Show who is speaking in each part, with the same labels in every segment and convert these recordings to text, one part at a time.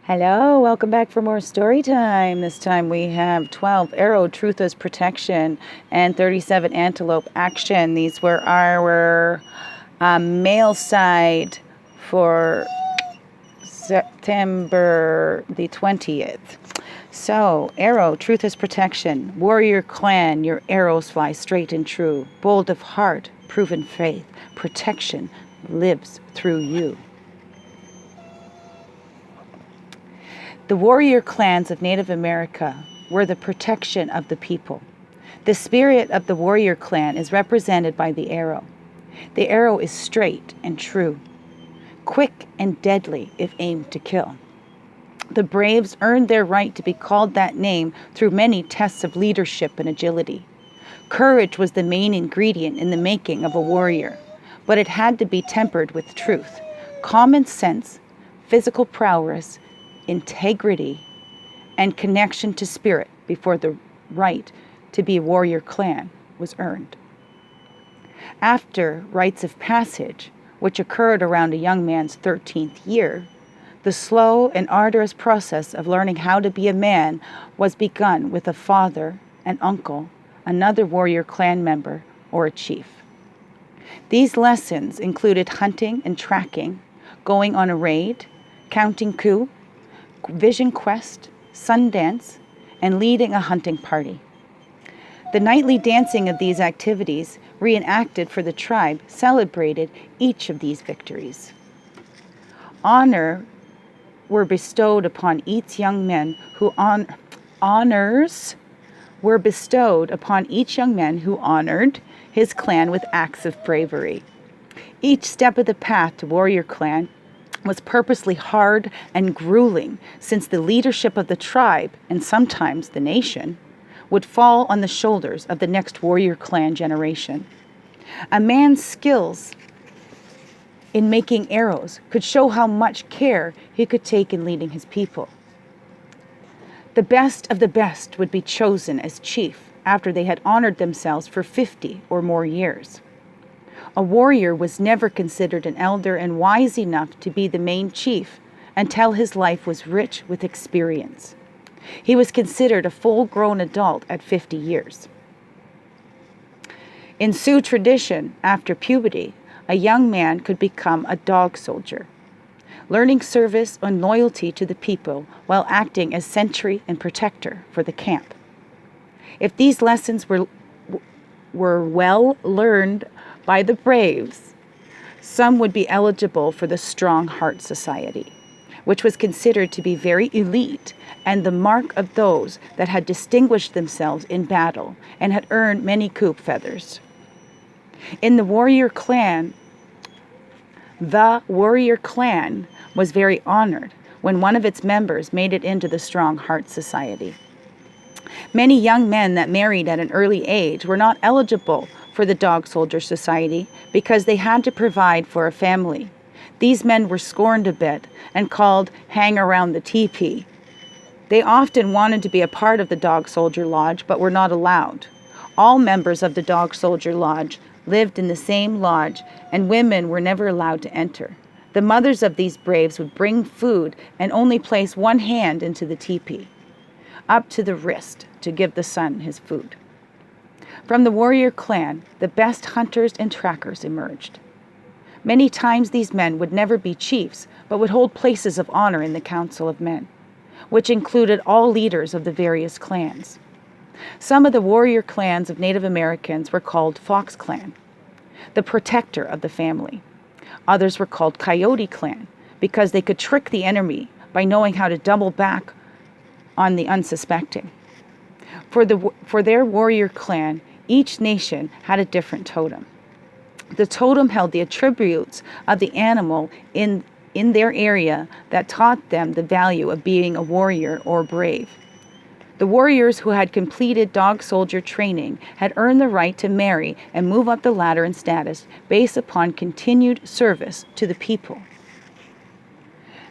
Speaker 1: Hello, welcome back for more story time. This time we have 12 Arrow, Truth as Protection, and 37 Antelope, Action. These were our male side for September the 20th. So, Arrow, Truth as Protection, Warrior Clan, your arrows fly straight and true, bold of heart, proven faith, protection lives through you. The warrior clans of Native America were the protection of the people. The spirit of the warrior clan is represented by the arrow. The arrow is straight and true, quick and deadly if aimed to kill. The braves earned their right to be called that name through many tests of leadership and agility. Courage was the main ingredient in the making of a warrior, but it had to be tempered with truth, common sense, physical prowess, integrity, and connection to spirit before the right to be a warrior clan was earned. After rites of passage, which occurred around a young man's 13th year, the slow and arduous process of learning how to be a man was begun with a father, an uncle, another warrior clan member, or a chief. These lessons included hunting and tracking, going on a raid, counting coup, vision quest, sundance, and leading a hunting party. The nightly dancing of these activities, reenacted for the tribe, celebrated each of these victories. Honors were bestowed upon each young man who honored his clan with acts of bravery. Each step of the path to warrior clan was purposely hard and grueling, since the leadership of the tribe, and sometimes the nation, would fall on the shoulders of the next warrior clan generation. A man's skills in making arrows could show how much care he could take in leading his people. The best of the best would be chosen as chief after they had honored themselves for 50 or more years. A warrior was never considered an elder and wise enough to be the main chief until his life was rich with experience. He was considered a full-grown adult at 50 years. In Sioux tradition, after puberty, a young man could become a dog soldier, learning service and loyalty to the people while acting as sentry and protector for the camp. If these lessons were well learned by the braves, some would be eligible for the Strong Heart Society, which was considered to be very elite and the mark of those that had distinguished themselves in battle and had earned many coup feathers. In the warrior clan was very honored when one of its members made it into the Strong Heart Society. Many young men that married at an early age were not eligible for the Dog Soldier Society because they had to provide for a family. These men were scorned a bit and called hang around the teepee. They often wanted to be a part of the Dog Soldier Lodge but were not allowed. All members of the Dog Soldier Lodge lived in the same lodge, and women were never allowed to enter. The mothers of these braves would bring food and only place one hand into the teepee, up to the wrist, to give the son his food. From the warrior clan, the best hunters and trackers emerged. Many times these men would never be chiefs, but would hold places of honor in the Council of Men, which included all leaders of the various clans. Some of the warrior clans of Native Americans were called Fox Clan, the protector of the family. Others were called Coyote Clan because they could trick the enemy by knowing how to double back on the unsuspecting. For their warrior clan, each nation had a different totem. The totem held the attributes of the animal in their area that taught them the value of being a warrior or brave. The warriors who had completed dog soldier training had earned the right to marry and move up the ladder in status based upon continued service to the people.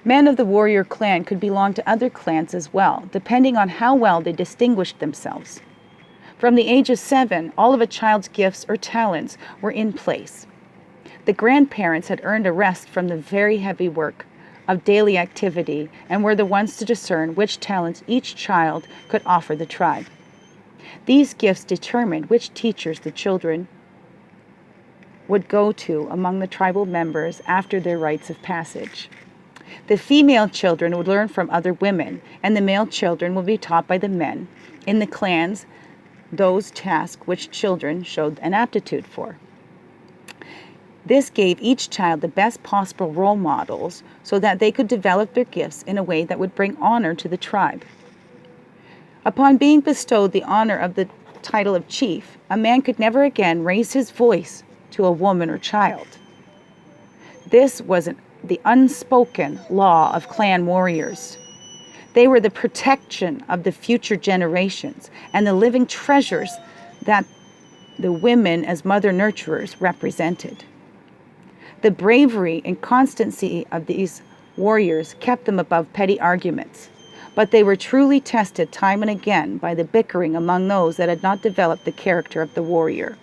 Speaker 1: Men of the warrior clan could belong to other clans as well, depending on how well they distinguished themselves. From the age of 7, all of a child's gifts or talents were in place. The grandparents had earned a rest from the very heavy work of daily activity and were the ones to discern which talents each child could offer the tribe. These gifts determined which teachers the children would go to among the tribal members after their rites of passage. The female children would learn from other women, and the male children would be taught by the men in the clans those tasks which children showed an aptitude for. This gave each child the best possible role models so that they could develop their gifts in a way that would bring honor to the tribe. Upon being bestowed the honor of the title of chief, a man could never again raise his voice to a woman or child. This was the unspoken law of clan warriors. They were the protection of the future generations and the living treasures that the women as mother nurturers represented. The bravery and constancy of these warriors kept them above petty arguments, but they were truly tested time and again by the bickering among those that had not developed the character of the warrior.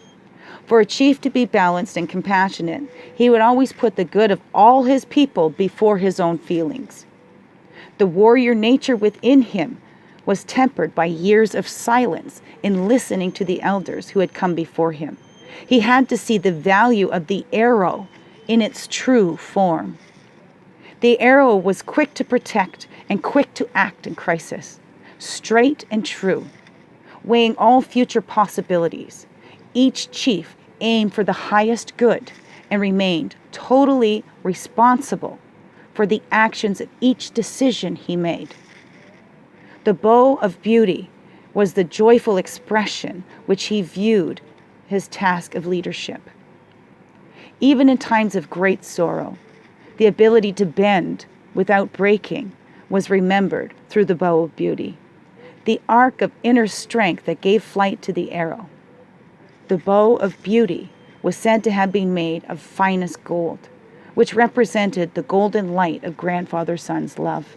Speaker 1: For a chief to be balanced and compassionate, he would always put the good of all his people before his own feelings. The warrior nature within him was tempered by years of silence in listening to the elders who had come before him. He had to see the value of the arrow in its true form. The arrow was quick to protect and quick to act in crisis, straight and true, weighing all future possibilities. Each chief aimed for the highest good and remained totally responsible for the actions of each decision he made. The bow of beauty was the joyful expression which he viewed his task of leadership. Even in times of great sorrow, the ability to bend without breaking was remembered through the bow of beauty, the arc of inner strength that gave flight to the arrow. The bow of beauty was said to have been made of finest gold, which represented the golden light of grandfather son's love,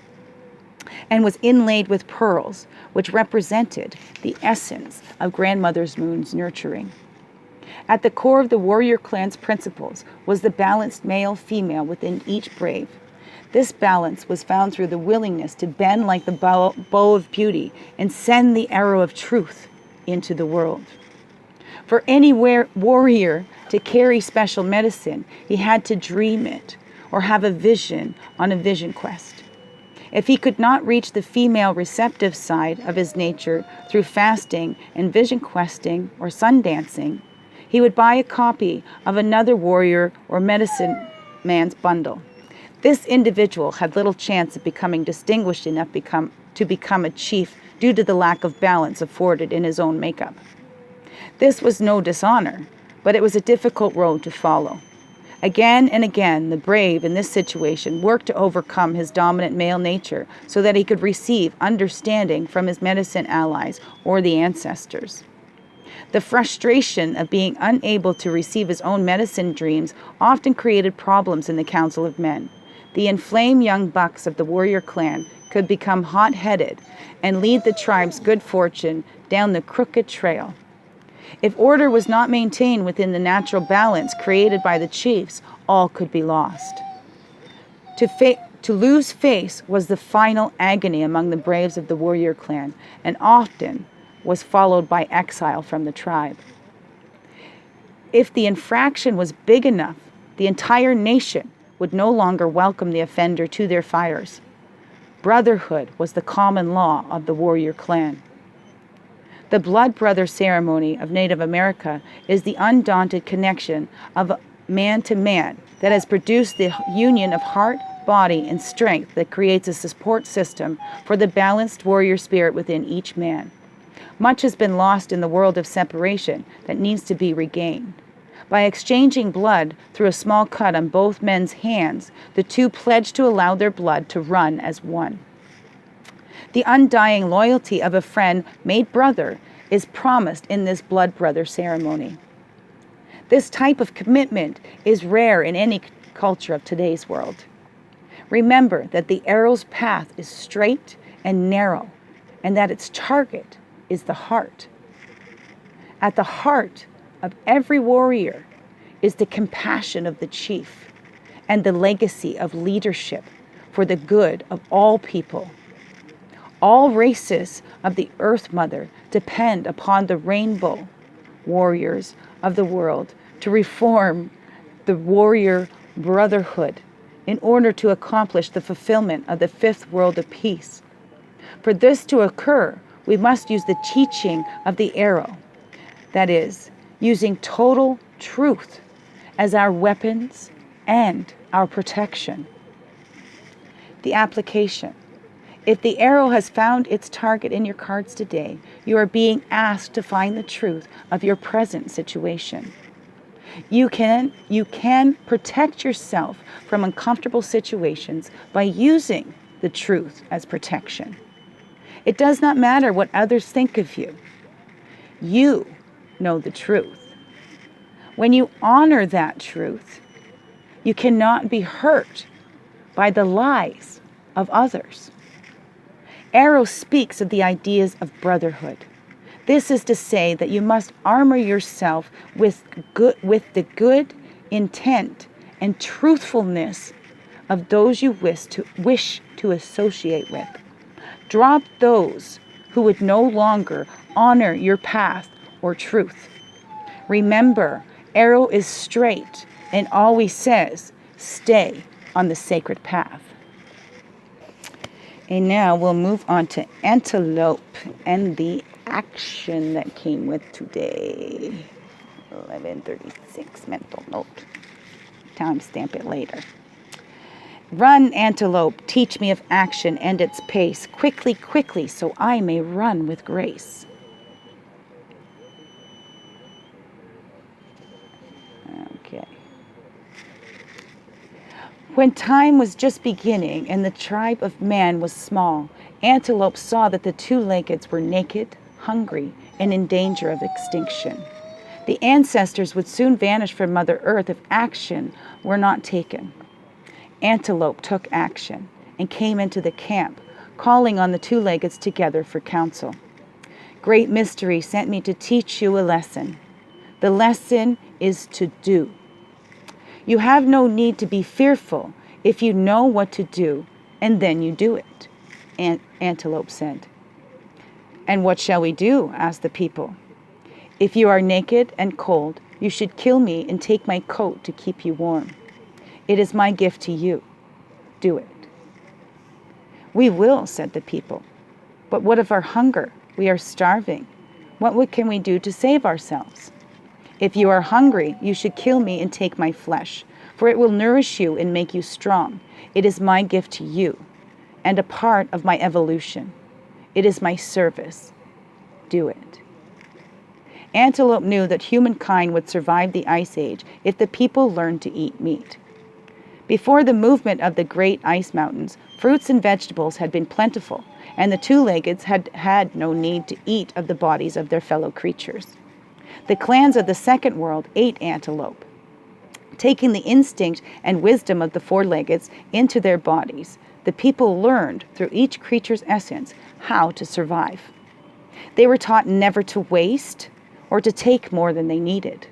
Speaker 1: and was inlaid with pearls, which represented the essence of grandmother's moon's nurturing. At the core of the warrior clan's principles was the balanced male-female within each brave. This balance was found through the willingness to bend like the bow of beauty and send the arrow of truth into the world. For any warrior to carry special medicine, he had to dream it or have a vision on a vision quest. If he could not reach the female receptive side of his nature through fasting and vision questing or sun dancing, he would buy a copy of another warrior or medicine man's bundle. This individual had little chance of becoming distinguished enough to become a chief due to the lack of balance afforded in his own makeup. This was no dishonor, but it was a difficult road to follow. Again and again, the brave in this situation worked to overcome his dominant male nature so that he could receive understanding from his medicine allies or the ancestors. The frustration of being unable to receive his own medicine dreams often created problems in the Council of Men. The inflamed young bucks of the warrior clan could become hot-headed and lead the tribe's good fortune down the crooked trail. If order was not maintained within the natural balance created by the chiefs, all could be lost. To lose face was the final agony among the braves of the warrior clan, and often was followed by exile from the tribe. If the infraction was big enough, the entire nation would no longer welcome the offender to their fires. Brotherhood was the common law of the warrior clan. The blood brother ceremony of Native America is the undaunted connection of man to man that has produced the union of heart, body, and strength that creates a support system for the balanced warrior spirit within each man. Much has been lost in the world of separation that needs to be regained. By exchanging blood through a small cut on both men's hands, the two pledge to allow their blood to run as one. The undying loyalty of a friend made brother is promised in this blood brother ceremony. This type of commitment is rare in any culture of today's world. Remember that the arrow's path is straight and narrow, and that its target is the heart. At the heart of every warrior is the compassion of the chief and the legacy of leadership for the good of all people. All races of the Earth Mother depend upon the rainbow warriors of the world to reform the warrior brotherhood in order to accomplish the fulfillment of the fifth world of peace. For this to occur, we must use the teaching of the arrow, that is, using total truth as our weapons and our protection. The application. If the arrow has found its target in your cards today, you are being asked to find the truth of your present situation. You can protect yourself from uncomfortable situations by using the truth as protection. It does not matter what others think of you. You know the truth. When you honor that truth, you cannot be hurt by the lies of others. Arrow speaks of the ideas of brotherhood. This is to say that you must armor yourself with the good intent and truthfulness of those you wish to associate with. Drop those who would no longer honor your path or truth. Remember, arrow is straight and always says, stay on the sacred path. And now we'll move on to antelope and the action that came with today. 11:36 mental note. Timestamp it later. Run, antelope, teach me of action and its pace. Quickly, quickly, so I may run with grace. Okay. When time was just beginning and the tribe of man was small, antelope saw that the two-leggeds were naked, hungry, and in danger of extinction. The ancestors would soon vanish from Mother Earth if action were not taken. Antelope took action and came into the camp, calling on the two-leggeds together for counsel. Great Mystery sent me to teach you a lesson. The lesson is to do. You have no need to be fearful if you know what to do, and then you do it, Antelope said. And what shall we do? Asked the people. If you are naked and cold, you should kill me and take my coat to keep you warm. It is my gift to you. Do it. We will, said the people. But what of our hunger? We are starving. What can we do to save ourselves? If you are hungry, you should kill me and take my flesh, for it will nourish you and make you strong. It is my gift to you, and a part of my evolution. It is my service. Do it. Antelope knew that humankind would survive the Ice Age if the people learned to eat meat. Before the movement of the great ice mountains, fruits and vegetables had been plentiful, and the two-leggeds had had no need to eat of the bodies of their fellow creatures. The clans of the second world ate antelope, taking the instinct and wisdom of the four-leggeds into their bodies. The people learned through each creature's essence how to survive. They were taught never to waste or to take more than they needed.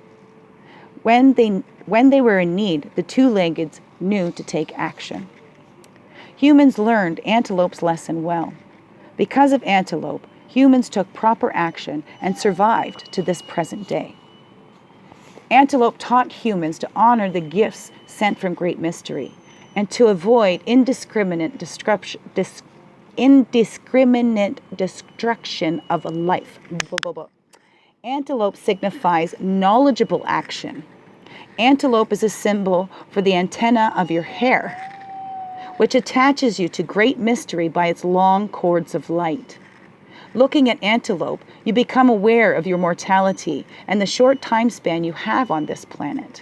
Speaker 1: When they were in need, the two-leggeds knew to take action. Humans learned antelope's lesson well. Because of antelope, humans took proper action and survived to this present day. Antelope taught humans to honor the gifts sent from Great Mystery and to avoid indiscriminate destruction of life. Antelope signifies knowledgeable action. Antelope is a symbol for the antenna of your hair, which attaches you to Great Mystery by its long cords of light. Looking at antelope, you become aware of your mortality and the short time span you have on this planet.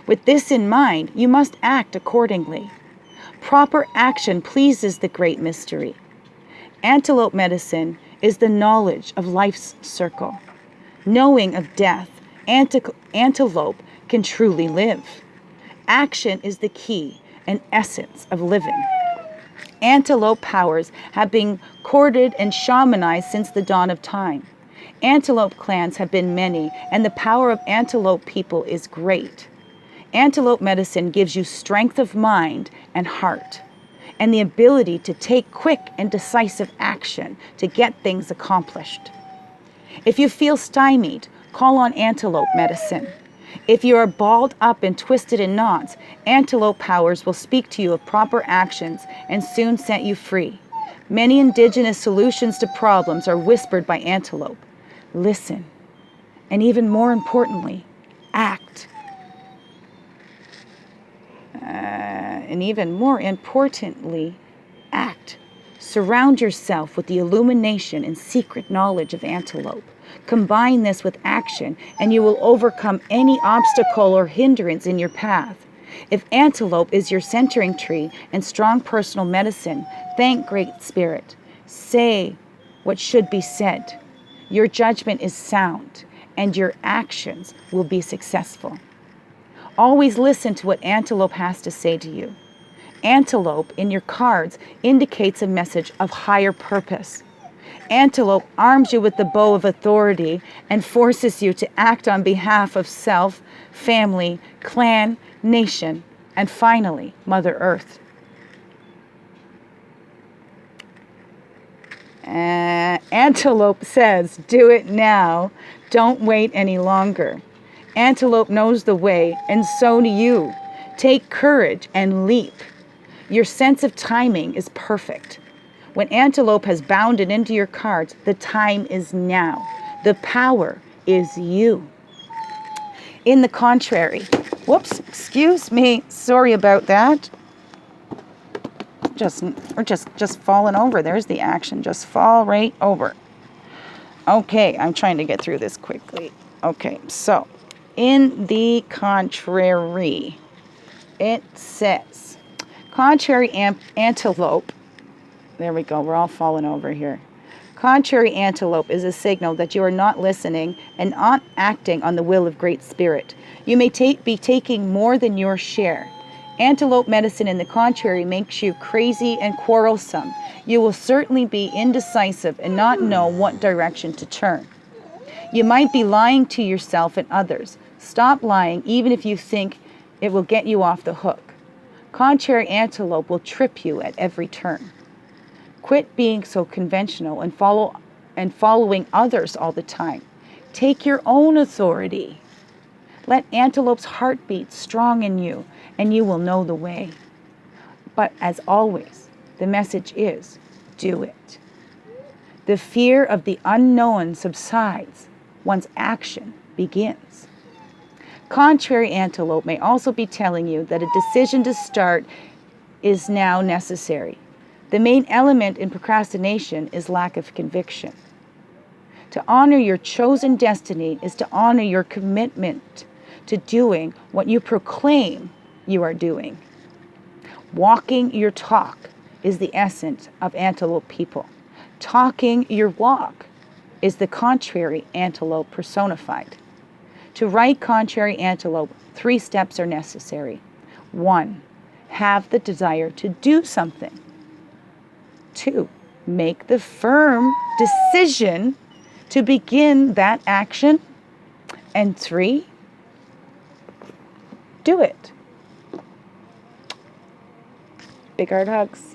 Speaker 1: With this in mind, you must act accordingly. Proper action pleases the Great Mystery. Antelope medicine is the knowledge of life's circle. Knowing of death, antelope can truly live. Action is the key and essence of living. Antelope powers have been courted and shamanized since the dawn of time. Antelope clans have been many, and the power of antelope people is great. Antelope medicine gives you strength of mind and heart. and the ability to take quick and decisive action to get things accomplished. If you feel stymied, call on antelope medicine. If you are balled up and twisted in knots, antelope powers will speak to you of proper actions and soon set you free. Many indigenous solutions to problems are whispered by antelope. Listen, and even more importantly, act. Act. Surround yourself with the illumination and secret knowledge of antelope. Combine this with action, and you will overcome any obstacle or hindrance in your path. If antelope is your centering tree and strong personal medicine, thank Great Spirit. Say what should be said. Your judgment is sound, and your actions will be successful. Always listen to what antelope has to say to you. Antelope in your cards indicates a message of higher purpose. Antelope arms you with the bow of authority and forces you to act on behalf of self, family, clan, nation, and finally, Mother Earth. Antelope says, do it now. Don't wait any longer. Antelope knows the way, and so do you. Take courage and leap. Your sense of timing is perfect. When antelope has bounded into your cards, the time is now. The power is you. In the contrary, whoops, excuse me, sorry about that. We're just falling over. There's the action. Just fall right over. Okay, I'm trying to get through this quickly. Okay, so in the contrary, it says, contrary antelope. There we go. We're all falling over here. Contrary antelope is a signal that you are not listening and not acting on the will of Great Spirit. You may be taking more than your share. Antelope medicine, in the contrary, makes you crazy and quarrelsome. You will certainly be indecisive and not know what direction to turn. You might be lying to yourself and others. Stop lying, even if you think it will get you off the hook. Contrary antelope will trip you at every turn. Quit being so conventional and following others all the time. Take your own authority. Let antelope's heart beat strong in you, and you will know the way. But as always, the message is, do it. The fear of the unknown subsides once action begins. Contrary antelope may also be telling you that a decision to start is now necessary. The main element in procrastination is lack of conviction. To honor your chosen destiny is to honor your commitment to doing what you proclaim you are doing. Walking your talk is the essence of antelope people. Talking your walk is the contrary antelope personified. To write contrary antelope, 3 steps are necessary. 1, have the desire to do something. 2, make the firm decision to begin that action. And 3, do it. Big hard hugs.